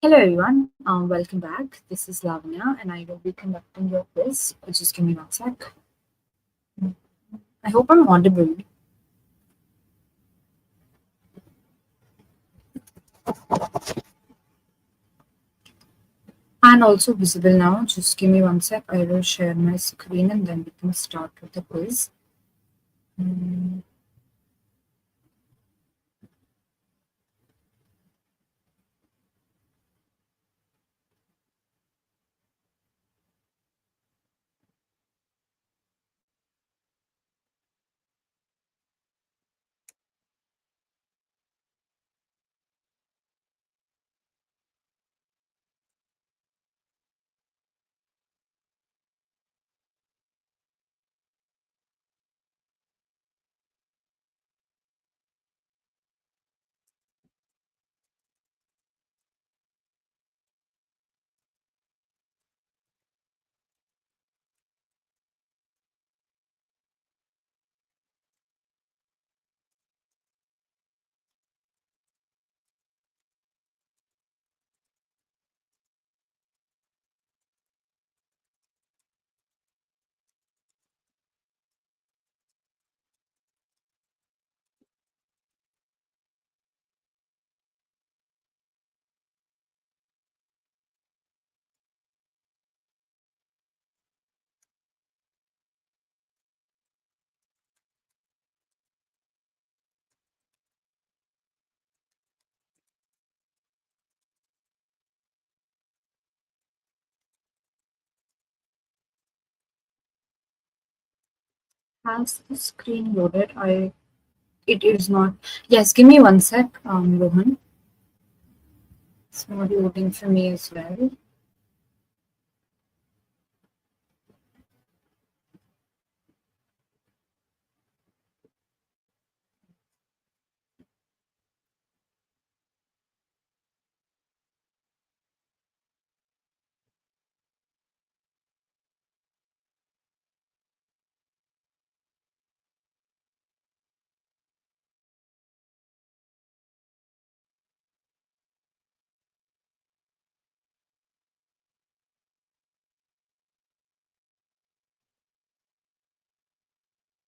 Hello everyone, welcome back. This is Lavanya and I will be conducting your quiz. Just give me one sec. I hope I'm audible. And also visible now. Just give me one sec. I will share my screen and then we can start with the quiz. Has the screen loaded? It is not. Yes, give me one sec, Rohan. It's not loading for me as well.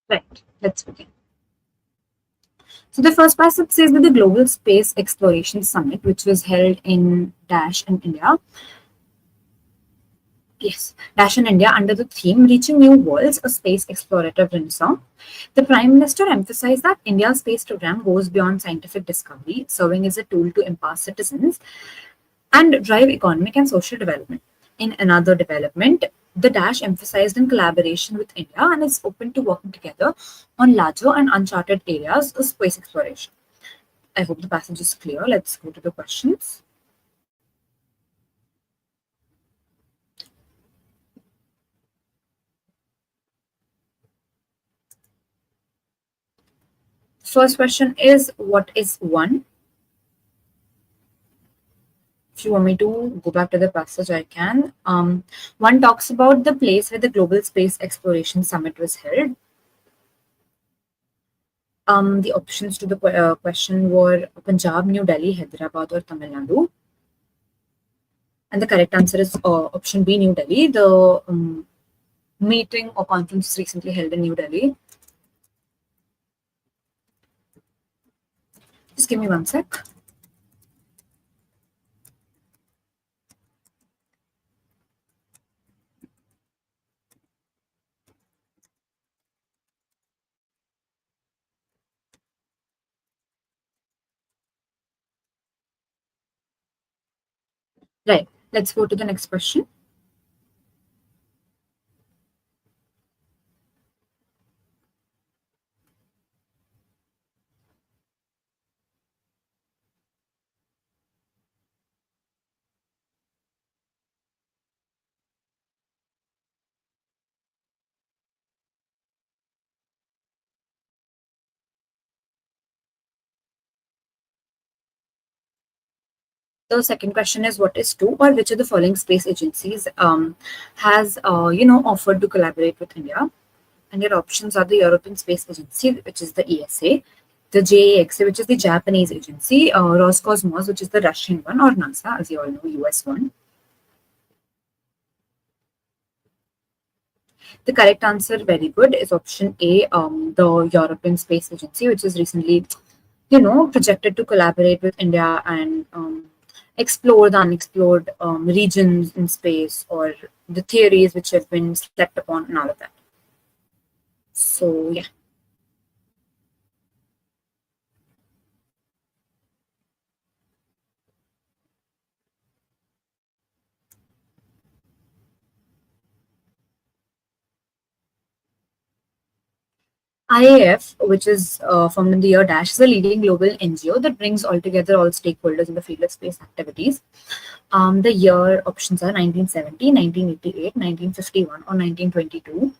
Right, let's begin. So the first passage says that the Global Space Exploration Summit, which was held in Dash in India, Dash in India under the theme Reaching New Worlds, a Space Explorative Renaissance. The Prime Minister emphasized that India's space program goes beyond scientific discovery, serving as a tool to empower citizens and drive economic and social development. In another development, the Dash emphasized in collaboration with India and is open to working together on larger and uncharted areas of space exploration. I hope the passage is clear. Let's go to the questions. First question is, what is one? If you want me to go back to the passage, I can. One talks about the place where the Global Space Exploration Summit was held. The options to the question were Punjab, New Delhi, Hyderabad, or Tamil Nadu. And the correct answer is option B, New Delhi. The meeting or conference was recently held in New Delhi. Just give me one sec. Right. Let's go to the next question. The second question is, what is two or which of the following space agencies has offered to collaborate with India? And your options are the European Space Agency, which is the ESA, The JAXA, which is the Japanese agency, Roscosmos, which is the Russian one, or NASA, as you all know, US one. The correct answer, very good, is option A, the European Space Agency, which is recently, projected to collaborate with India and explore the unexplored regions in space, or the theories which have been slept upon and all of that. So, yeah. IAF, which is formed in the year dash, is a leading global NGO that brings all together all stakeholders in the field of space activities. The year options are 1970, 1988, 1951, or 1922.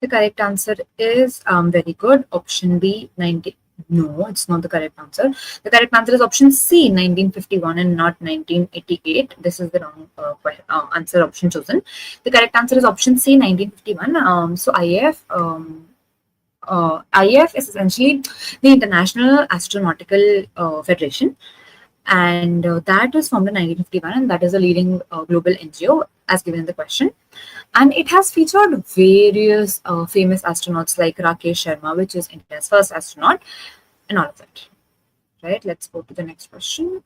The correct answer is very good. Option B, 90. No, it's not the correct answer. The correct answer is option C, 1951, and not 1988. This is the wrong answer option chosen. The correct answer is option C, 1951. So IAF is essentially the International Astronautical Federation, and that was formed in 1951, and that is a leading global NGO, as given in the question. And it has featured various famous astronauts like Rakesh Sharma, which is India's first astronaut, and all of that. Right, let's go to the next question.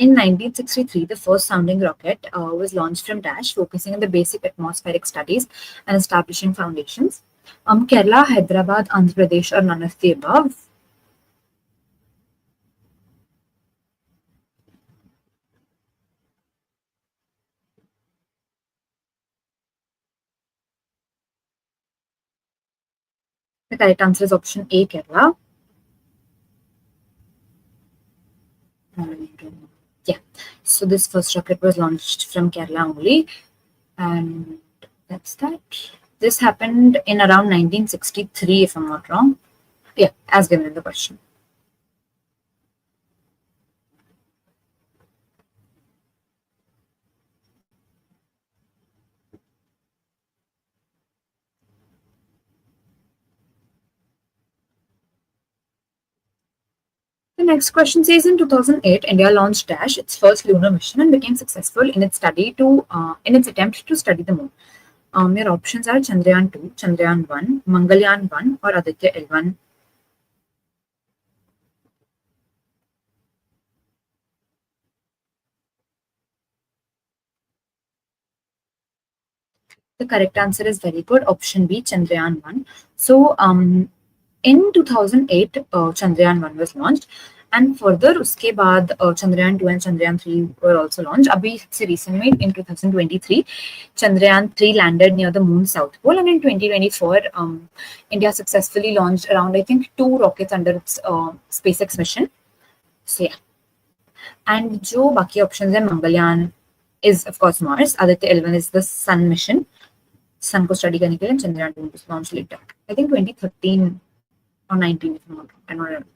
In 1963, the first sounding rocket was launched from Dash, focusing on the basic atmospheric studies and establishing foundations. Kerala, Hyderabad, Andhra Pradesh, or none of the above. The correct answer is option A, Kerala. And yeah, so this first rocket was launched from Kerala only, and that's that. This happened in around 1963, if I'm not wrong. Yeah, as given in the question. The next question says in 2008, India launched Dash, its first lunar mission, and became successful in its attempt to study the moon. Your options are Chandrayaan 2, Chandrayaan 1, Mangalyaan 1, or Aditya L1. The correct answer is very good. Option B, Chandrayaan 1. So, in 2008, Chandrayaan 1 was launched. And further, uske baad, Chandrayaan 2 and Chandrayaan 3 were also launched. Abhi se recently, in 2023, Chandrayaan 3 landed near the moon's south pole. And in 2024, India successfully launched around, I think, 2 rockets under its SpaceX mission. So, yeah. And jo baki options hai, Mangalyaan is, of course, Mars. Aditya L1 is the Sun mission. Sun को study करने के लिए Chandrayaan 2 was launched later. I think 2013 or 19, if I'm not wrong. I don't remember.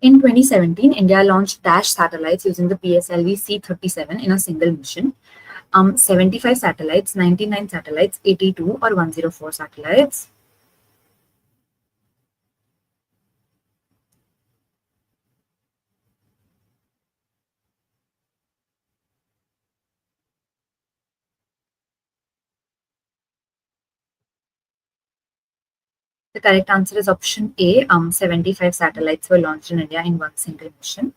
In 2017, India launched Dash satellites using the PSLV C-37 in a single mission. 75 satellites, 99 satellites, 82 or 104 satellites. The correct answer is option A. 75 satellites were launched in India in one single mission.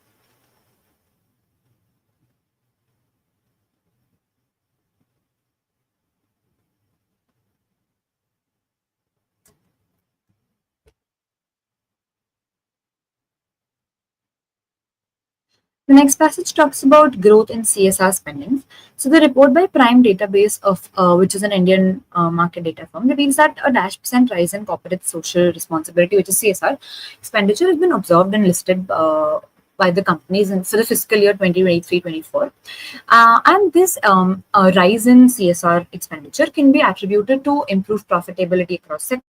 The next passage talks about growth in CSR spending. So the report by Prime Database of which is an Indian market data firm reveals that a -% rise in corporate social responsibility, which is CSR, expenditure has been observed and listed by the companies for the fiscal year 2023-24. And this rise in CSR expenditure can be attributed to improved profitability across sectors,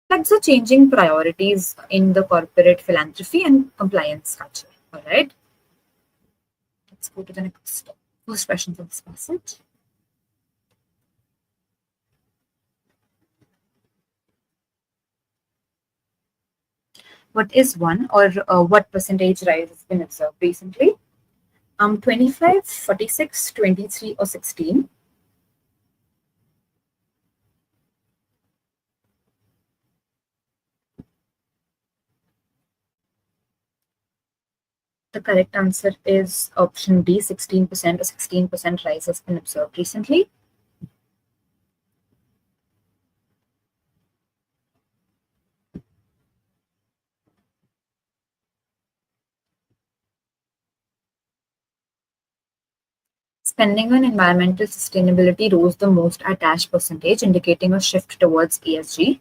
reflects the changing priorities in the corporate philanthropy and compliance culture. All right. Let's go to the next first question for this passage. What is one or what percentage rise has been observed recently? 25, 46, 23, or 16? The correct answer is option D, 16%. A 16% rise has been observed recently. Spending on environmental sustainability rose the most at -percentage, indicating a shift towards ESG.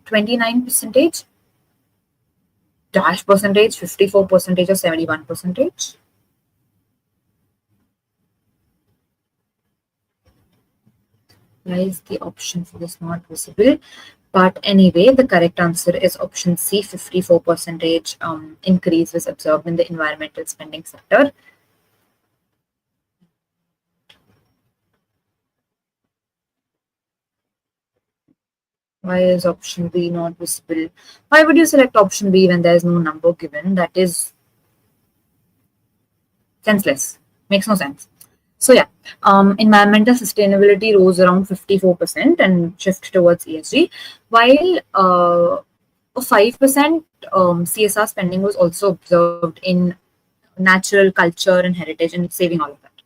29%, -percentage, 54%, or 71%. Why is the option for this not visible? But anyway, the correct answer is option C, 54% increase was observed in the environmental spending sector. Why is option B not visible? Why would you select option B when there is no number given? That is senseless. Makes no sense. So yeah, environmental sustainability rose around 54% and shift towards ESG, while 5% CSR spending was also observed in natural culture and heritage and saving all of that.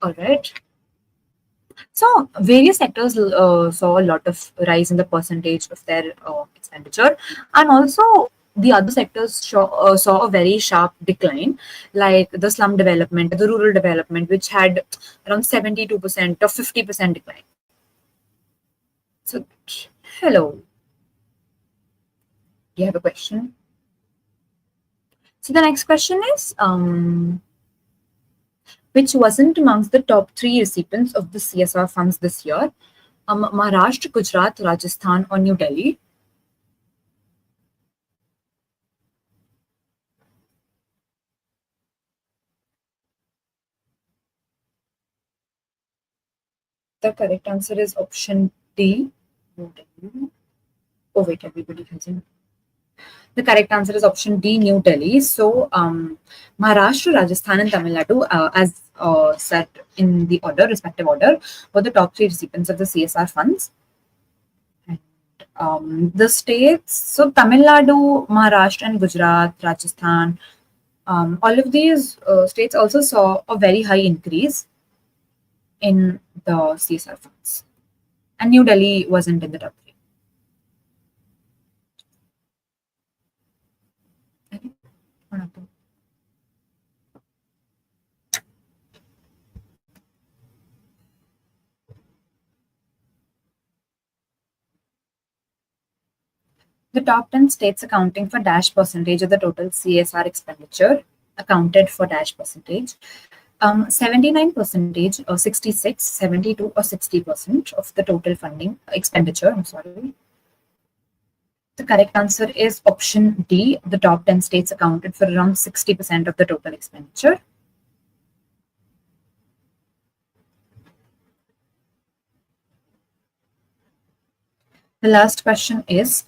All right. So various sectors saw a lot of rise in the percentage of their expenditure, and also the other sectors saw a very sharp decline, like the slum development, the rural development, which had around 72% or 50% decline. So, hello, do you have a question? So the next question is, which wasn't amongst the top 3 recipients of the CSR funds this year? Maharashtra, Gujarat, Rajasthan, or New Delhi? The correct answer is option D. New Delhi. Oh wait, everybody has it. The correct answer is option D, New Delhi. So Maharashtra, Rajasthan, and Tamil Nadu, as set in the order, respective order, were the top 3 recipients of the CSR funds. The states, so Tamil Nadu, Maharashtra, and Gujarat, Rajasthan, all of these states also saw a very high increase in the CSR funds. And New Delhi wasn't in the top 3. The top 10 states accounting for -percentage of the total CSR expenditure accounted for -percentage. 79%, or 66, 72, or 60% of the total funding expenditure. I'm sorry. The correct answer is option D. The top 10 states accounted for around 60% of the total expenditure. The last question is,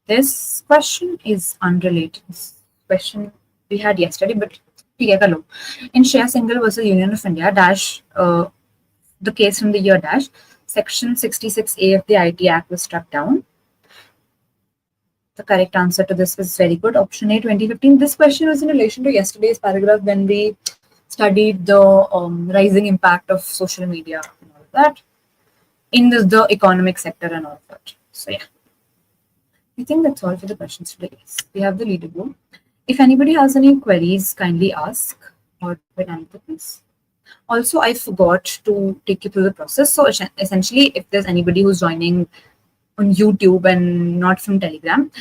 this question is unrelated. This question we had yesterday, but in Share Single versus Union of India the case from the year Section 66A of the IT Act was struck down. The correct answer to this was very good. Option A, 2015. This question was in relation to yesterday's paragraph when we studied the rising impact of social media and all of that in the economic sector and all of that. So yeah. I think that's all for the questions today. We have the leaderboard. If anybody has any queries, kindly ask or we're done with this. Also, I forgot to take you through the process. So essentially, if there's anybody who's joining on YouTube and not from Telegram,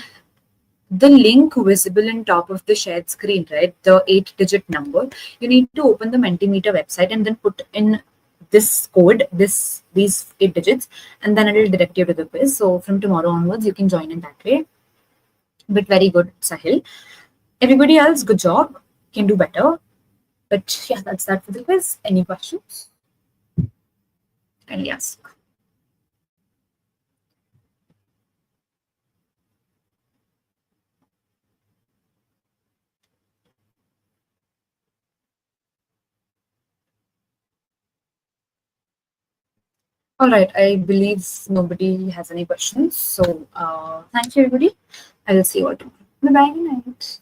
the link visible in top of the shared screen, right? The 8-digit number, you need to open the Mentimeter website and then put in this code, these 8 digits, and then it will direct you to the quiz. So from tomorrow onwards, you can join in that way. But very good, Sahil. Everybody else, good job. Can do better. But yeah, that's that for the quiz. Any questions? Kindly ask. All right, I believe nobody has any questions. So thank you, everybody. I will see you all tomorrow. Bye-bye. Good night.